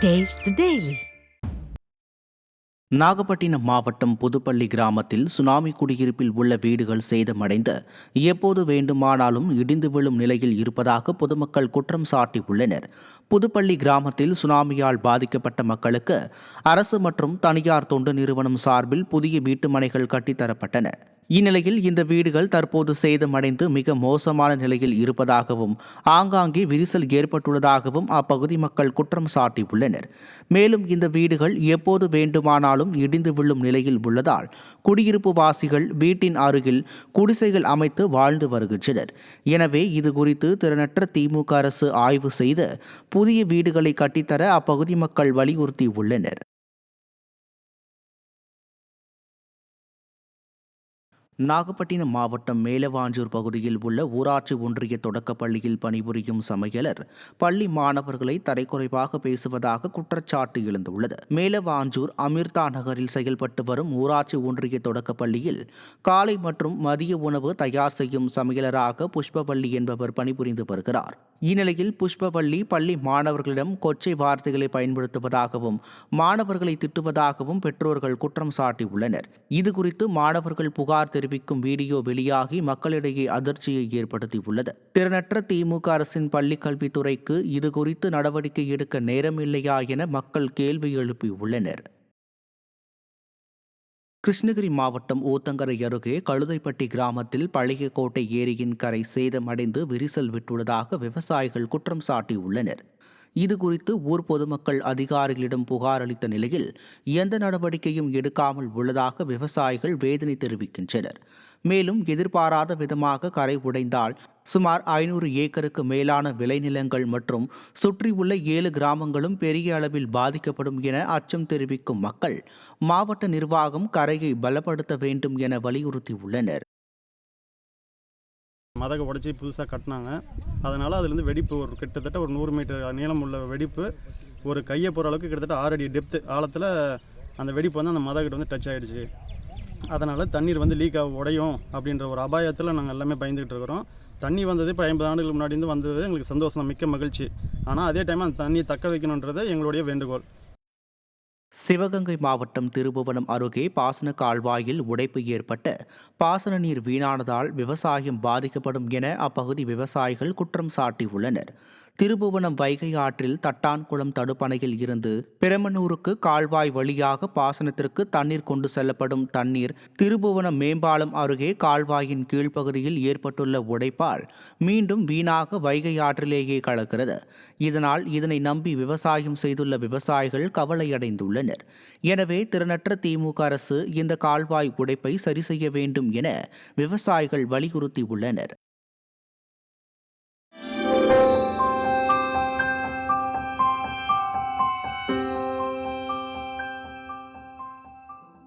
Taste the Daily. Nagapattinam மாவட்டம் புதுப்பள்ளி கிராமத்தில் tsunami குடியிருப்பில் உள்ள வீடுகள் சேதமடைந்து எப்போது வேண்டுமானாலும் இடிந்து விழும் நிலையில் இருப்பதாக பொதுமக்கள் குற்றம் சாட்டியுள்ளனர். புதுப்பள்ளி கிராமத்தில் சுனாமியால் பாதிக்கப்பட்ட மக்களுக்கு அரசு மற்றும் தனியார் தொண்டு நிறுவனம் சார்பில் புதிய வீட்டுமனைகள் கட்டித்தரப்பட்டன. இந்நிலையில் இந்த வீடுகள் தற்போது சேதமடைந்து மிக மோசமான நிலையில் இருப்பதாகவும் ஆங்காங்கே விரிசல் ஏற்பட்டுள்ளதாகவும் அப்பகுதி மக்கள் குற்றம் சாட்டியுள்ளனர். மேலும் இந்த வீடுகள் எப்போது வேண்டுமானாலும் இடிந்து விழும் நிலையில் உள்ளதால் குடியிருப்பு வாசிகள் வீட்டின் அருகில் குடிசைகள் அமைத்து வாழ்ந்து வருகின்றனர். எனவே இதுகுறித்து திறனற்ற திமுக அரசு ஆய்வு செய்து புதிய வீடுகளை கட்டித்தர அப்பகுதி மக்கள் வலியுறுத்தியுள்ளனர். நாகப்பட்டினம் மாவட்டம் மேலவாஞ்சூர் பகுதியில் உள்ள ஊராட்சி ஒன்றிய தொடக்கப்பள்ளியில் பணிபுரியும் சமையலர் பள்ளி மாணவர்களை தரைக்குறைவாக பேசுவதாக குற்றச்சாட்டு எழுந்துள்ளது. மேலவாஞ்சூர் அமிர்தா நகரில் செயல்பட்டு வரும் ஊராட்சி ஒன்றிய தொடக்கப்பள்ளியில் காலை மற்றும் மதிய உணவு தயார் செய்யும் சமையலராக புஷ்பவள்ளி என்பவர் பணிபுரிந்து வருகிறார். இந்நிலையில் புஷ்பவள்ளி பள்ளி மாணவர்களிடம் கொச்சை வார்த்தைகளை பயன்படுத்துவதாகவும் மாணவர்களை திட்டுவதாகவும் பெற்றோர்கள் குற்றம் சாட்டியுள்ளனர். இதுகுறித்து மாணவர்கள் புகார் தெரிவிக்கும் வீடியோ வெளியாகி மக்களிடையே அதிர்ச்சியை ஏற்படுத்தியுள்ளது. திறனற்ற திமுக அரசின் பள்ளிக் கல்வித்துறைக்கு இதுகுறித்து நடவடிக்கை எடுக்க நேரமில்லையா என மக்கள் கேள்வி எழுப்பியுள்ளனர். கிருஷ்ணகிரி மாவட்டம் ஊத்தங்கரை அருகே கழுதைப்பட்டி கிராமத்தில் பழைய கோட்டை ஏரியின் கரை சேதமடைந்து விரிசல் விட்டுள்ளதாக விவசாயிகள் குற்றம் சாட்டியுள்ளனர். இதுகுறித்து ஊர் பொதுமக்கள் அதிகாரிகளிடம் புகார் அளித்த நிலையில் எந்த நடவடிக்கையும் எடுக்காமல் உள்ளதாக விவசாயிகள் வேதனை தெரிவிக்கின்றனர். மேலும் எதிர்பாராத விதமாக கரை உடைந்தால் சுமார் 500 ஏக்கருக்கு மேலான விளைநிலங்கள் மற்றும் சுற்றியுள்ள 7 கிராமங்களும் பெரிய அளவில் பாதிக்கப்படும் என அச்சம் தெரிவிக்கும் மக்கள் மாவட்ட நிர்வாகம் கரையை பலப்படுத்த வேண்டும் என வலியுறுத்தியுள்ளனர். மதகை உடச்சி புதுசாக கட்டினாங்க. அதனால் அதுலேருந்து வெடிப்பு கிட்டத்தட்ட ஒரு 100 மீட்டர் நீளம் உள்ள வெடிப்பு ஒரு கையை போகிற அளவுக்கு கிட்டத்தட்ட 6 அடி டெப்த்து ஆழத்தில் அந்த வெடிப்பு வந்து அந்த மதகிட்ட டச் ஆகிடுச்சு. அதனால் தண்ணீர் லீக் ஆக உடையும் அப்படின்ற ஒரு அபாயத்தில் நாங்கள் எல்லாமே பயந்துகிட்டு இருக்கிறோம். தண்ணி வந்தது இப்போ 50 ஆண்டுகளுக்கு முன்னாடி வந்தது எங்களுக்கு சந்தோஷம், மிக்க மகிழ்ச்சி. ஆனால் அதே டைம் அந்த தண்ணியை தக்க வைக்கணுன்றது எங்களுடைய வேண்டுகோள். சிவகங்கை மாவட்டம் திருபுவனம் அருகே பாசன கால்வாயில் உடைப்பு ஏற்பட்டு பாசன நீர் வீணானதால் விவசாயம் பாதிக்கப்படும் என அப்பகுதி விவசாயிகள் குற்றம் சாட்டியுள்ளனர். திருபுவனம் வைகை ஆற்றில் தட்டான்குளம் தடுப்பணையில் இருந்து பெரமனூருக்கு கால்வாய் வழியாக பாசனத்திற்கு தண்ணீர் கொண்டு செல்லப்படும் தண்ணீர் திருபுவனம் மேம்பாலம் அருகே கால்வாயின் கீழ்ப்பகுதியில் ஏற்பட்டுள்ள உடைப்பால் மீண்டும் வீணாக வைகை ஆற்றிலேயே கலக்கிறது. இதனால் இதனை நம்பி விவசாயம் செய்துள்ள விவசாயிகள் கவலையடைந்துள்ளனர். எனவே திறனற்ற திமுக அரசு இந்த கால்வாய் உடைப்பை சரி செய்ய வேண்டும் என விவசாயிகள் வலியுறுத்தியுள்ளனர்.